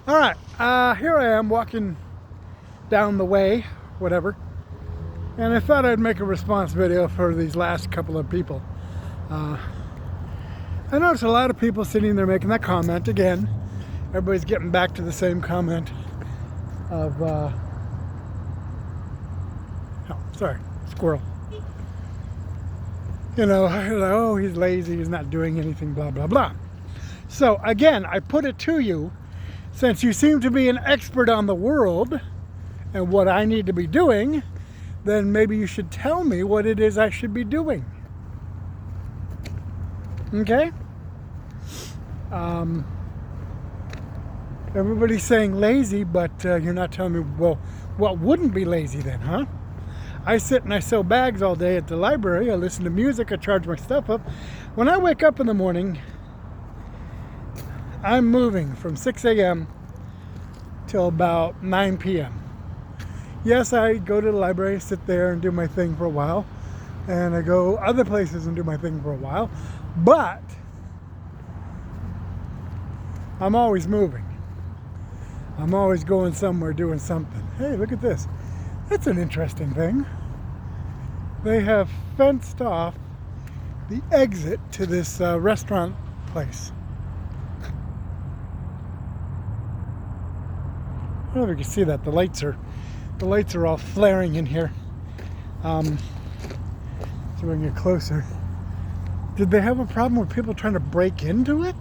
All right, here I am walking down the way, whatever, and I thought I'd make a response video for these last couple of people. I noticed a lot of people sitting there making that comment again. Everybody's getting back to the same comment of, oh, sorry, squirrel. You know, oh, he's lazy, he's not doing anything, blah, blah, blah. So again, I put it to you, since you seem to be an expert on the world and what I need to be doing, then maybe you should tell me what it is I should be doing. Okay? Everybody's saying lazy, but you're not telling me, well, what wouldn't be lazy then, huh? I sit and I sell bags all day at the library. I listen to music. I charge my stuff up. When I wake up in the morning, I'm moving from 6 a.m. till about 9 p.m. Yes, I go to the library, sit there and do my thing for a while. And I go other places and do my thing for a while. But I'm always moving. I'm always going somewhere doing something. Hey, look at this. That's an interesting thing. They have fenced off the exit to this restaurant place. I don't know if you can see that. The lights are all flaring in here. So we can get closer. Did they have a problem with people trying to break into it?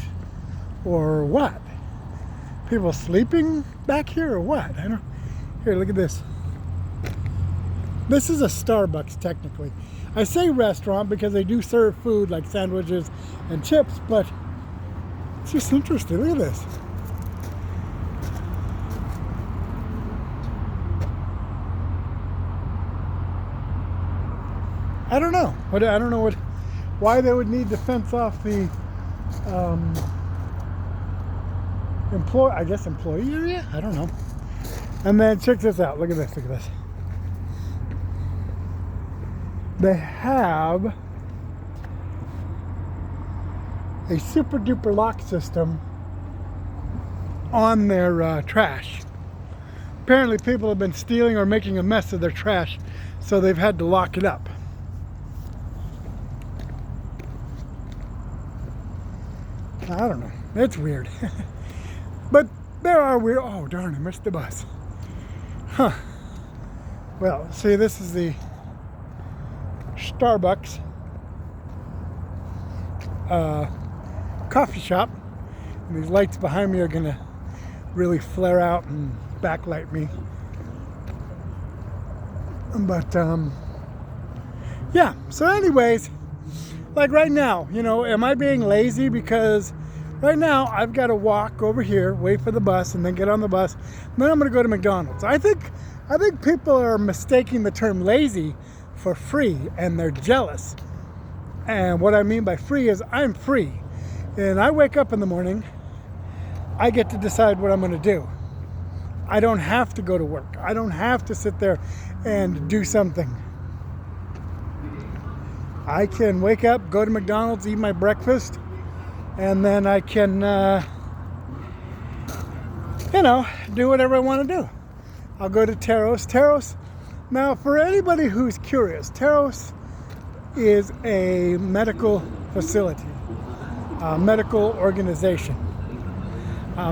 Or what? People sleeping back here or what? I don't. Here, look at this. This is a Starbucks technically. I say restaurant because they do serve food like sandwiches and chips, but it's just interesting. Look at this. I don't know. I don't know why they would need to fence off the employee area. I don't know. And then check this out. Look at this. Look at this. They have a super duper lock system on their trash. Apparently, people have been stealing or making a mess of their trash, so they've had to lock it up. I don't know. It's weird. But there are weird. Oh, darn, I missed the bus. Huh. Well, see, this is the Starbucks coffee shop. And these lights behind me are going to really flare out and backlight me. But, yeah. So anyways, like right now, you know, am I being lazy? Because right now I've got to walk over here, wait for the bus, and then get on the bus. And then I'm going to go to McDonald's. I think people are mistaking the term lazy for free, and they're jealous. And what I mean by free is I'm free. And I wake up in the morning, I get to decide what I'm going to do. I don't have to go to work. I don't have to sit there and do something. I can wake up, go to McDonald's, eat my breakfast, and then I can, you know, do whatever I want to do. I'll go to Teros. Teros, now for anybody who's curious, Teros is a medical facility, a medical organization.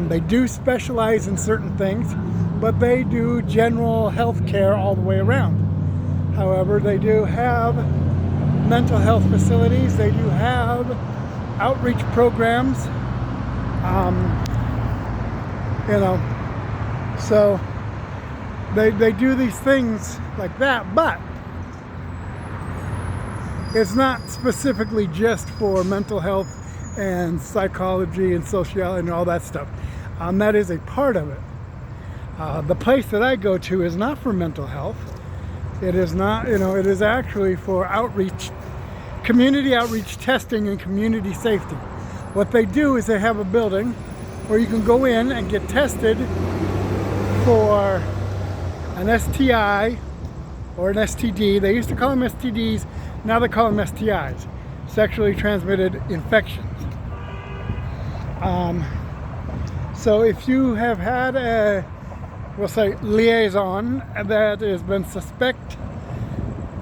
They do specialize in certain things, but they do general health care all the way around. However, they do have mental health facilities. They do have outreach programs, you know, so they do these things like that, but it's not specifically just for mental health and psychology and sociology and all that stuff. That is a part of it. The place that I go to is not for mental health. It is not, you know, it is actually for outreach, community outreach testing and community safety. What they do is they have a building where you can go in and get tested for an STI or an STD. They used to call them STDs, now they call them STIs, sexually transmitted infections. So if you have had a, we'll say, liaison that has been suspect,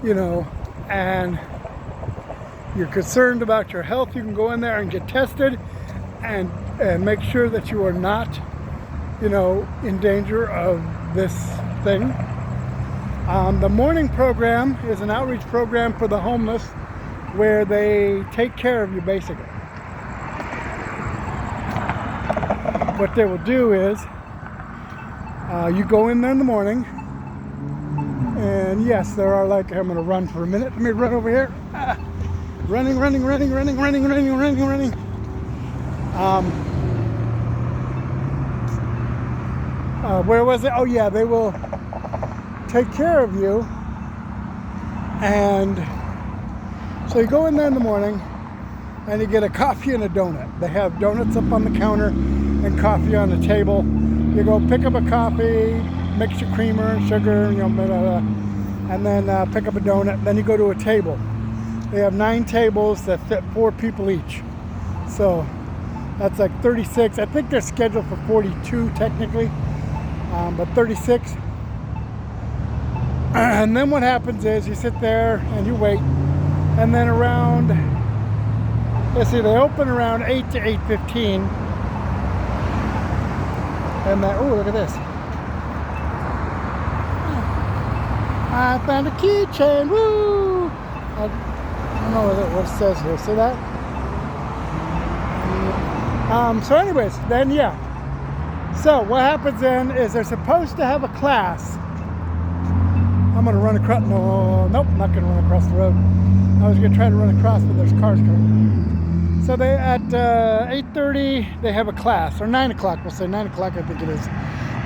you know, and you're concerned about your health, you can go in there and get tested and make sure that you are not, you know, in danger of this thing. The morning program is an outreach program for the homeless where they take care of you basically. What they will do is you go in there in the morning, and yes, there are, like, I'm going to run for a minute. Let me run over here. Running. Where was it? Oh yeah, they will take care of you. And so you go in there in the morning and you get a coffee and a donut. They have donuts up on the counter and coffee on the table. You go pick up a coffee, mix your creamer and sugar, you know, blah, blah, blah, and then pick up a donut. Then you go to a table. They have 9 tables that fit 4 people each. So that's like 36. I think they're scheduled for 42 technically, but 36. And then what happens is you sit there and you wait, and then around, let's see, they open around 8 to 8:15. And then, oh, look at this. I found a keychain, woo! I don't know what it says here, see that? So anyways, then yeah. So what happens then is they're supposed to have a class. I'm gonna run across, no, nope, not gonna run across the road. I was gonna try to run across, but there's cars coming. So they, at 8:30, they have a class, or 9 o'clock, we'll say 9 o'clock, I think it is.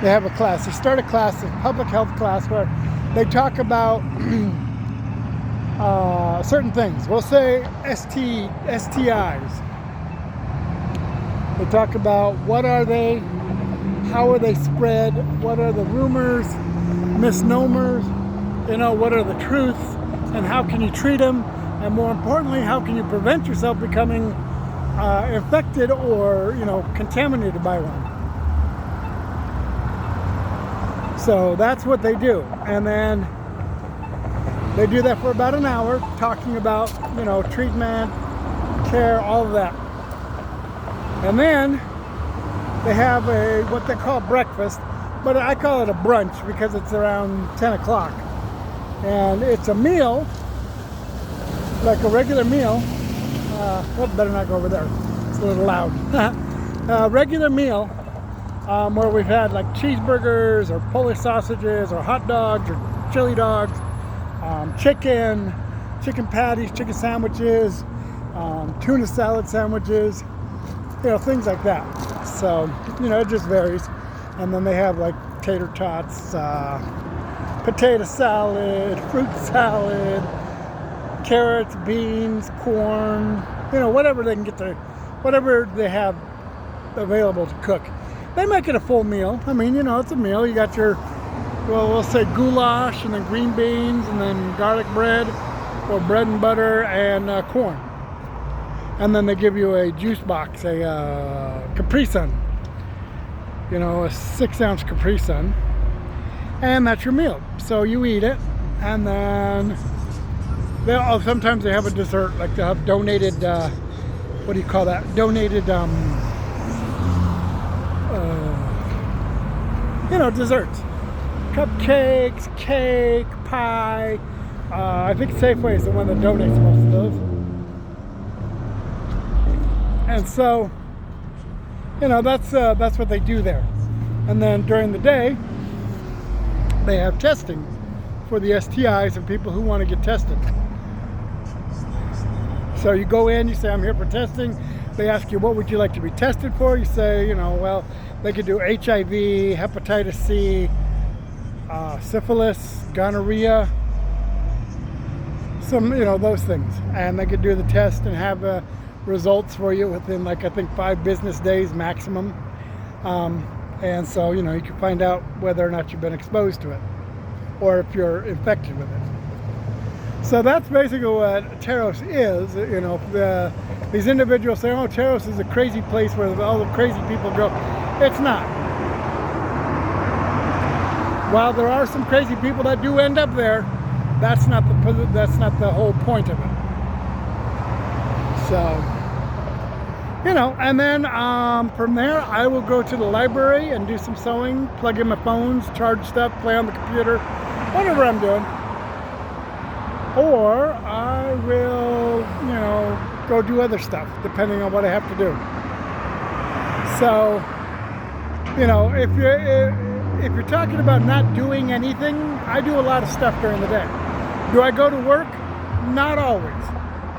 They have a class. They start a class, a public health class, where they talk about certain things. We'll say STIs. They talk about what are they, how are they spread, what are the rumors, misnomers, you know, what are the truths, and how can you treat them, and more importantly, how can you prevent yourself becoming infected or, you know, contaminated by one. So that's what they do, and then they do that for about an hour, talking about, you know, treatment, care, all of that. And then they have a, what they call breakfast, but I call it a brunch because it's around 10 o'clock. And it's a meal, like a regular meal. Well, better not go over there. It's a little loud. Regular meal where we've had like cheeseburgers or Polish sausages or hot dogs or chili dogs, chicken patties, chicken sandwiches, tuna salad sandwiches, you know, things like that. So, you know, it just varies. And then they have like tater tots, potato salad, fruit salad, carrots, beans, corn, you know, whatever they can get to, whatever they have available to cook. They make it a full meal. I mean, you know, it's a meal. You got your, well, we'll say goulash, and then green beans, and then garlic bread, or bread and butter, and corn. And then they give you a juice box, a Capri Sun, you know, a 6-ounce Capri Sun, and that's your meal. So you eat it, and then sometimes they have a dessert, like they have donated, what do you call that? Donated, you know, desserts, cupcakes, cake, pie. I think Safeway is the one that donates most of those. And so, you know, that's what they do there. And then during the day, they have testing for the STIs and people who want to get tested. So you go in, you say, I'm here for testing. They ask you, what would you like to be tested for? You say, you know, well, they could do HIV, hepatitis C, syphilis, gonorrhea, some, you know, those things. And they could do the test and have results for you within, like, I think 5 business days maximum. And so, you know, you can find out whether or not you've been exposed to it or if you're infected with it. So that's basically what Taros is. You know, these individuals say, oh, Taros is a crazy place where all the crazy people go. It's not. While there are some crazy people that do end up there, that's not the whole point of it. So, you know, and then from there I will go to the library and do some sewing, plug in my phones, charge stuff, play on the computer, whatever I'm doing. Or I will, you know, go do other stuff depending on what I have to do. So, you know, if you're talking about not doing anything, I do a lot of stuff during the day. Do I go to work? Not always.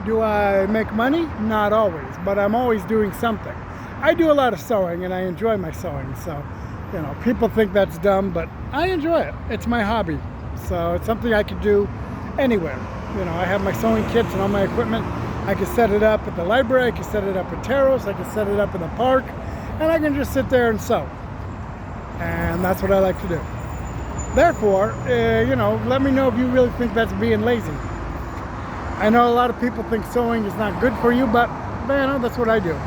Do I make money? Not always, but I'm always doing something. I do a lot of sewing and I enjoy my sewing, so, you know, people think that's dumb, but I enjoy it. It's my hobby, so it's something I can do anywhere. You know, I have my sewing kits and all my equipment. I can set it up at the library, I can set it up at Teros, I can set it up in the park, and I can just sit there and sew. And that's what I like to do. Therefore, you know, let me know if you really think that's being lazy. I know a lot of people think sewing is not good for you, but, you know, that's what I do.